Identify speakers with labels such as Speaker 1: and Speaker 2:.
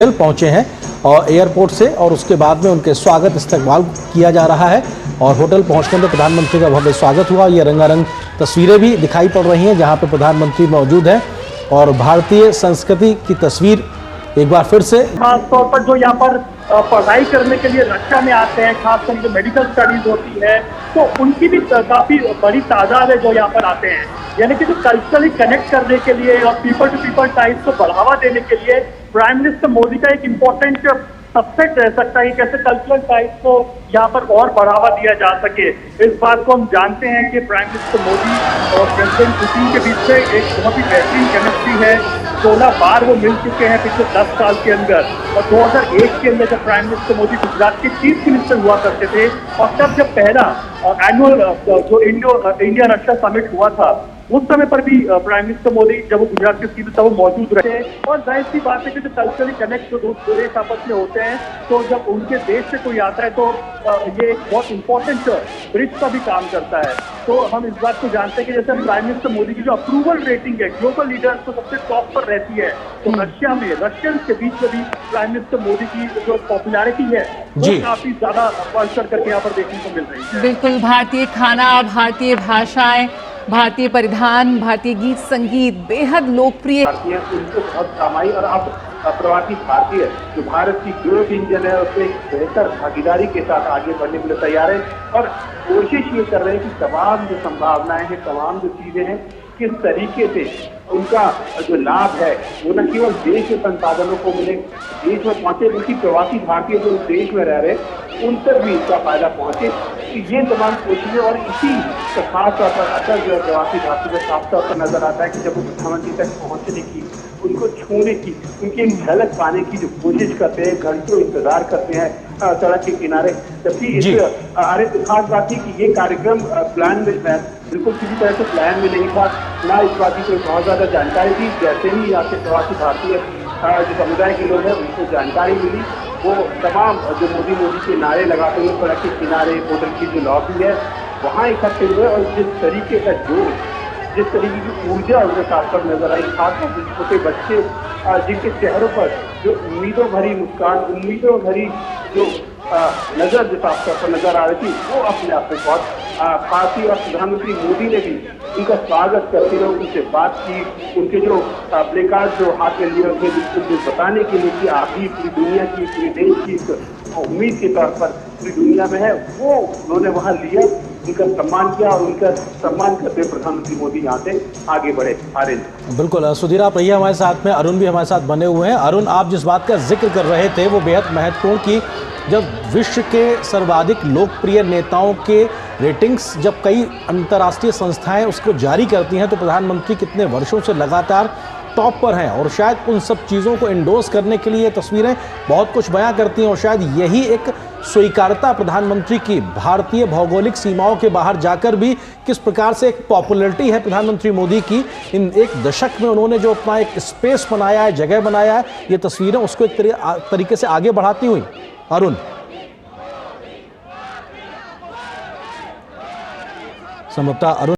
Speaker 1: पहुंचे हैं और एयरपोर्ट से और उसके बाद में उनके स्वागत इस्तकबाल किया जा रहा है और होटल पहुंचने पर प्रधानमंत्री का भव्य स्वागत हुआ। ये रंगारंग तस्वीरें भी दिखाई पड़ रही हैं जहां पर प्रधानमंत्री मौजूद हैं और भारतीय संस्कृति की तस्वीर एक बार फिर से
Speaker 2: खासतौर पर जो यहाँ पर पढ़ाई करने के लिए रक्षा में आते हैं, खासकर जो मेडिकल स्टडीज होती है तो उनकी भी काफी बड़ी तादाद है जो यहाँ पर आते हैं। यानी कि जो कल्चरली कनेक्ट करने के लिए और पीपल टू पीपल टाइप्स को बढ़ावा देने के लिए प्राइम मिनिस्टर मोदी का एक इम्पोर्टेंट सबसेट रह सकता है। कैसे कल्चरल टाइप्स को यहाँ पर और बढ़ावा दिया जा सके, इस बात को हम जानते हैं कि प्राइम मिनिस्टर मोदी और प्रेसिडेंट पुतिन के बीच में एक बहुत ही बेहतरीन केमिस्ट्री है। 16 बार वो मिल चुके हैं पिछले 10 साल के अंदर और 2001 के अंदर जब प्राइम मिनिस्टर मोदी गुजरात के चीफ मिनिस्टर हुआ करते थे और तब जब पहला एनुअल जो इंडिया रशिया समिट हुआ था उस समय पर भी प्राइम मिनिस्टर मोदी जब वो गुजरात के सीधे तब वो मौजूद रहे और जाहिर सी बात है कि जो कल्चरली कनेक्ट जो दो देश आपस में होते हैं तो जब उनके देश से कोई आता है तो ये एक बहुत इंपॉर्टेंट ब्रिज का भी काम करता है। तो हम इस बात को जानते हैं कि जैसे प्राइम मिनिस्टर मोदी की जो अप्रूवल रेटिंग है ग्लोबल लीडर्स तो सबसे टॉप पर रहती है, तो रशिया में रशियंस के बीच में भी प्राइम मिनिस्टर मोदी की जो पॉपुलैरिटी है वो काफी ज्यादा बढ़ चढ़ करके यहाँ पर देखने को मिल रही है।
Speaker 3: बिल्कुल, भारतीय खाना, भारतीय भाषाएं, भारतीय परिधान, भारतीय गीत संगीत बेहद लोकप्रिय।
Speaker 4: उनको बहुत कमाई और अब प्रवासी भारतीय जो भारत की ग्रोथ इंजन है उसमें एक बेहतर भागीदारी के साथ आगे बढ़ने के लिए तैयार है और कोशिश ये कर रहे हैं कि तमाम जो संभावनाएं हैं, तमाम जो चीजें हैं किस तरीके से उनका जो लाभ है वो न केवल देश के संसाधनों को मिले, देश में पहुंचे, बल्कि प्रवासी भारतीय जो देश में रह रहे उन तक भी इसका फायदा पहुंचे। तो ये तमाम कोशिशें और इसी खास तौर पर असर जो प्रवासी भारतीय में साफ तौर पर नजर आता है कि जब वो प्रधानमंत्री तक पहुंचने की, उनको छूने की, उनकी एक झलक पाने की जो कोशिश करते हैं, घंटों इंतजार करते हैं सड़क के किनारे। जबकि इस खास बात है कि ये कार्यक्रम प्लान में बिल्कुल किसी तरह से प्लान में नहीं था, ना इस बात की कोई बहुत ज्यादा जानकारी थी। जैसे ही यहाँ के प्रवासी भारतीय जो समुदाय के लोग हैं उनको जानकारी मिली, वो तमाम जो मोदी के नारे लगाते हुए सड़क के किनारे होटल की जो लॉबी है वहाँ इकट्ठे हुए और जिस तरीके का जोश, जिस तरीके की ऊर्जा उनके साथ पर नजर आई, खासतौर से छोटे बच्चे जिनके चेहरों पर जो उम्मीदों भरी मुस्कान, उम्मीदों भरी जो नजर जो साफ तौर पर नजर आ रही थी वो अपने आप में बहुत खास थी। और प्रधानमंत्री मोदी ने भी उनका स्वागत करते हुए उनसे बात की, उनके जो प्ले कार्ड जो हाथ में लिए थे उनको बताने के लिए कि आप भी पूरी दुनिया की, पूरे देश की उम्मीद के तौर पर पूरी दुनिया में है, वो उन्होंने वहाँ लिया, उनका सम्मान किया और उनका सम्मान करते हुए प्रधानमंत्री मोदी यहाँ से आगे बढ़े।
Speaker 1: बिल्कुल सुधीर, आप रहिए हमारे साथ में, अरुण भी हमारे साथ बने हुए हैं। अरुण, आप जिस बात का जिक्र कर रहे थे वो बेहद महत्वपूर्ण की जब विश्व के सर्वाधिक लोकप्रिय नेताओं के रेटिंग्स जब कई अंतर्राष्ट्रीय संस्थाएं उसको जारी करती हैं तो प्रधानमंत्री कितने वर्षों से लगातार टॉप पर हैं और शायद उन सब चीज़ों को इंडोर्स करने के लिए ये तस्वीरें बहुत कुछ बयां करती हैं और शायद यही एक स्वीकारता प्रधानमंत्री की भारतीय भौगोलिक सीमाओं के बाहर जाकर भी किस प्रकार से एक पॉपुलैरिटी है प्रधानमंत्री मोदी की। इन एक दशक में उन्होंने जो अपना एक स्पेस बनाया है, जगह बनाया है, ये तस्वीरें उसको एक तरीके से आगे बढ़ाती हुई। अरुण, संभवतः अरुण